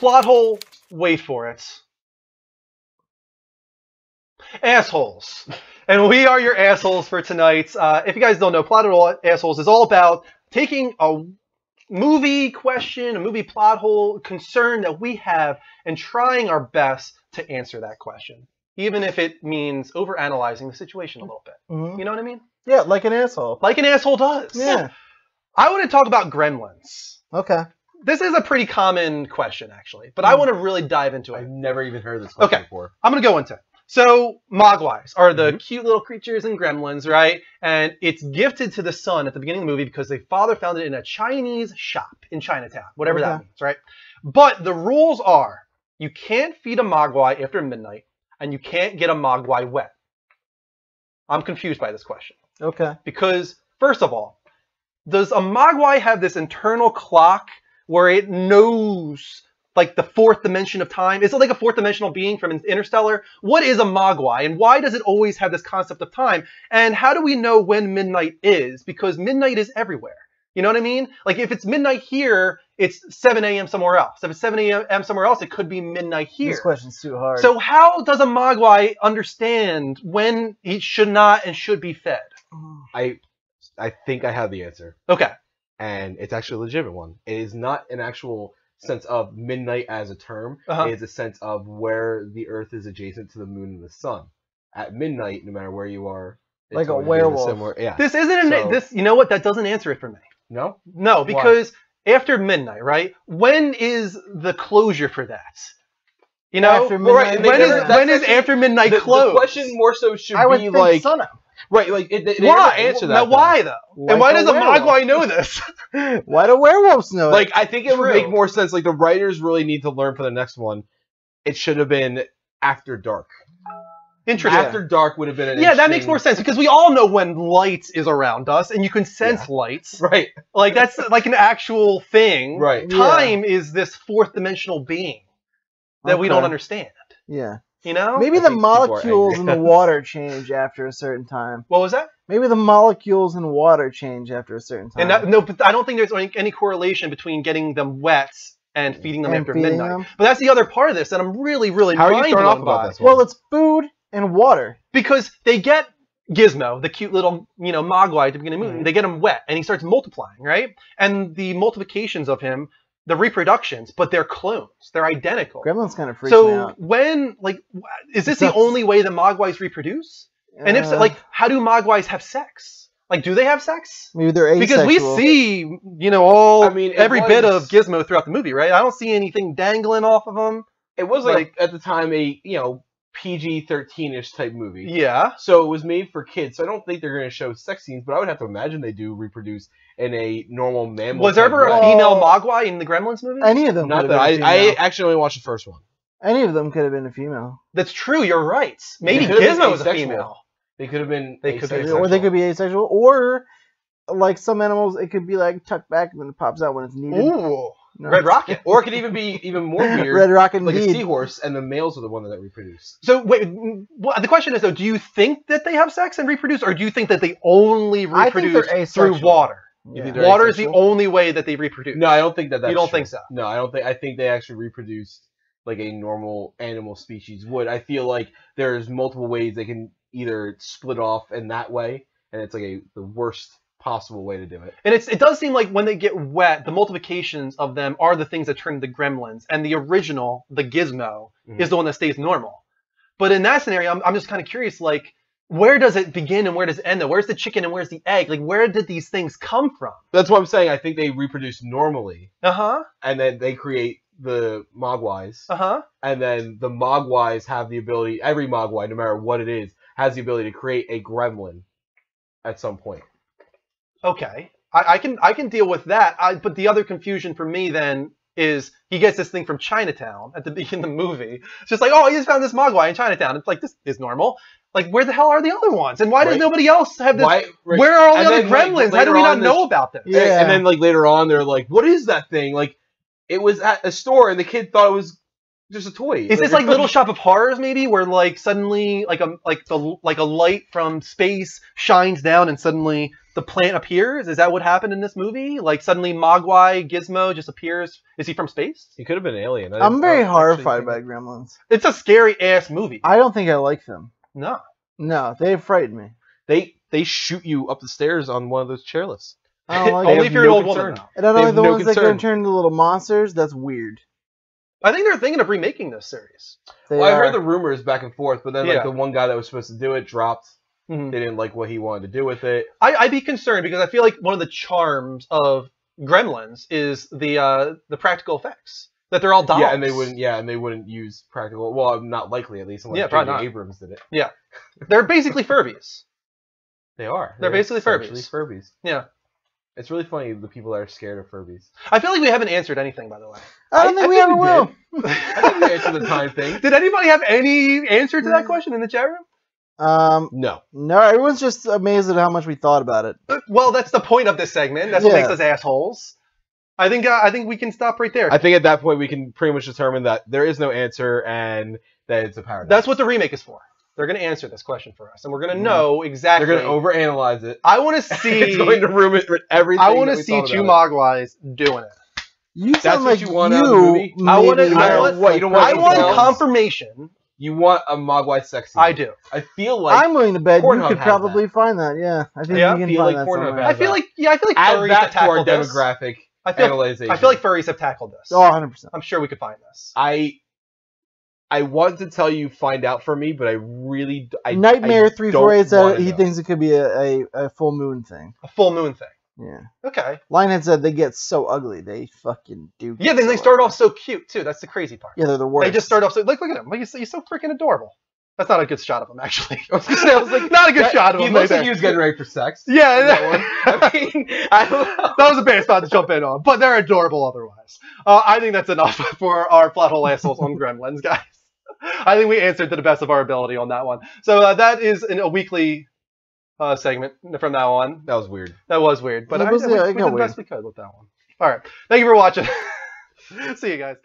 plot hole, wait for it. Assholes. And we are your assholes for tonight. If you guys don't know, Plot Hole Assholes is all about taking a movie question, a movie plot hole concern that we have, and trying our best to answer that question. Even if it means overanalyzing the situation a little bit. Mm-hmm. You know what I mean? Yeah, like an asshole. Like an asshole does. Yeah. I want to talk about Gremlins. Okay. This is a pretty common question, actually, but I want to really dive into it. I've never even heard this question before. I'm going to go into it. So, Mogwais are the cute little creatures in Gremlins, right? And it's gifted to the son at the beginning of the movie because the father found it in a Chinese shop in Chinatown, whatever that means, right? But the rules are, you can't feed a Mogwai after midnight, and you can't get a Mogwai wet. I'm confused by this question. Okay. Because, first of all, does a Mogwai have this internal clock where it knows, like, the fourth dimension of time? Is it like a fourth dimensional being from Interstellar? What is a Mogwai, and why does it always have this concept of time? And how do we know when midnight is? Because midnight is everywhere. You know what I mean? Like, if it's midnight here, it's 7 a.m. somewhere else. If it's 7 a.m. somewhere else, it could be midnight here. This question's too hard. So how does a Mogwai understand when he should not and should be fed? I think I have the answer. Okay. And it's actually a legitimate one. It is not an actual sense of midnight as a term. It is a sense of where the Earth is adjacent to the moon and the sun. At midnight, no matter where you are, it's like a always werewolf. similar, yeah. This isn't you know what? That doesn't answer it for me. No? No, because after midnight, right? When is the closure for that? You know, After midnight, when is after midnight closed? The question more so should I would be think like sunup. Right, like they never why? answer that. Now, why though? Like and why a does a werewolf. Mogwai know this? Why do werewolves know Like, it? I think it would make more sense. Like, the writers really need to learn for the next one. It should have been after dark. Interesting. After dark would have been an that makes more sense because we all know when light is around us and you can sense lights. Right. Like, that's like an actual thing. Right. Time is this fourth dimensional being that we don't understand. Yeah. You know? Maybe I the think people are molecules in angry. the water change after a certain time. What was that? Maybe the molecules in water change after a certain time. And no, but I don't think there's any correlation between getting them wet and feeding them after midnight. But that's the other part of this that I'm really, really How are you starting off mind-blown about by. this one? Well, it's food and water. Because they get Gizmo, the cute little, Mogwai at the beginning of the movie. They get him wet, and he starts multiplying, right? And the multiplications of him, the reproductions, but they're clones. They're identical. Gremlins kind of freaks me out. When, is this the only way that Mogwais reproduce? And if so, how do Mogwais have sex? Like, do they have sex? Maybe they're asexual. Because we see, every bit of Gizmo throughout the movie, right? I don't see anything dangling off of them. It was like at the time a PG-13-ish type movie. Yeah. So it was made for kids. So I don't think they're going to show sex scenes, but I would have to imagine they do reproduce in a normal mammal. Was there ever a female Mogwai in the Gremlins movie? Any of them. Not could that have been I female. actually only watched the first one. Any of them could have been a female. That's true. You're right. Maybe They could have been Gizmo was a asexual. female. They could have been. They could be asexual. Or they could be asexual. Or, like some animals, it could be like tucked back and then it pops out when it's needed. Ooh. No. Red Rocket. Or it could even be even more weird. Red Rocket, like indeed. a seahorse, and the males are the one that reproduce. So wait, the question is though, do you think that they have sex and reproduce, or do you think that they only reproduce through water? You think they're Water is the asexual? only way that they reproduce. No, I don't think that's You don't true. think so? No, I don't think. I think they actually reproduce like a normal animal species would. I feel like there's multiple ways they can either split off in that way, and it's like the worst possible way to do it. And it does seem like when they get wet, the multiplications of them are the things that turn into gremlins, and the original, the Gizmo, is the one that stays normal. But in that scenario, I'm just kind of curious, like, where does it begin and where does it end? Though? Where's the chicken and where's the egg? Like, where did these things come from? That's what I'm saying. I think they reproduce normally, Uh-huh. and then they create the Mogwais, Uh-huh. and then the Mogwais have the ability. Every Mogwai, no matter what it is, has the ability to create a gremlin at some point. Okay, I can deal with that. But the other confusion for me then is he gets this thing from Chinatown at the beginning of the movie. It's just like, oh, he just found this Mogwai in Chinatown. It's like, this is normal. Like, where the hell are the other ones? And why does nobody else have this? Where are all the other gremlins? How do we not know about this? Yeah. And then like later on, they're like, what is that thing? Like, it was at a store, and the kid thought it was just a toy. Is this like Little Shop of Horrors, maybe, where like suddenly like a light from space shines down, and suddenly the plant appears? Is that what happened in this movie? Like suddenly Mogwai Gizmo just appears? Is he from space? He could have been an alien. I'm very horrified by Gremlins. It's a scary ass movie. I don't think I like them. No. No, they frighten me. They shoot you up the stairs on one of those chairlifts. I don't like Only them. if you're an old woman. Though. And I don't They like the have no ones that concern. can turn into little monsters. That's weird. I think they're thinking of remaking this series. They Well, I are. heard the rumors back and forth, but then Yeah. like the one guy that was supposed to do it dropped. Mhm. They didn't like what he wanted to do with it. I'd be concerned because I feel like one of the charms of Gremlins is the practical effects. That they're all dolls. Yeah, and they wouldn't use practical. Well, not likely at least. Unless Yeah, probably J.J. not. Abrams did it. They're basically Furbies. They are. They're basically essentially Furbies. Furbies. Yeah. It's really funny the people that are scared of Furbies. I feel like we haven't answered anything, by the way. I don't think we ever will. I think we answered the time thing. Did anybody have any answer to that question in the chat room? No. No, everyone's just amazed at how much we thought about it. Well, that's the point of this segment. That's what Yeah. makes us assholes. I think we can stop right there. I think at that point we can pretty much determine that there is no answer and that it's a paradox. That's what the remake is for. They're going to answer this question for us, and we're going to know exactly. They're going to overanalyze it. I want to see. It's going to ruin it with everything. I want to that we see thought two about Mogwais doing it. You That's sound what like you want out of the movie? I want to. maybe I have, want, what, you don't want I anything want else? confirmation. You want a Mogwai sex scene. I do. I feel like I'm willing to bet you Pornhub could has probably find that. Yeah, I think Yeah? you can Feel find like that Pornhub somewhere. has I feel like furries add have that to our tackled this. demographic I feel analyzation. like furries have tackled this. Oh, 100%. I'm sure we could find this. I want to tell you find out for me, but I really Nightmare 348 said wanna he know. thinks it could be a full moon thing. A full moon thing. Yeah. Okay. Lionhead said they get so ugly. They fucking do. Yeah, get then they so start ugly. off so cute too. That's the crazy part. Yeah, they're the worst. They just start off so look at him. Like he's so freaking adorable. That's not a good shot of him, actually. I was like, not a good shot of He him. looks right like he there. was getting ready for sex. Yeah, That one. I mean, I don't know. that was a bad spot to jump in on, but they're adorable otherwise. I think that's enough for our plot hole assholes on Gremlins, guys. I think we answered to the best of our ability on that one. So that is a weekly segment from now on. That was weird. That was weird, but It we was, did yeah, the it got best we could with that one. All right. Thank you for watching. See you guys.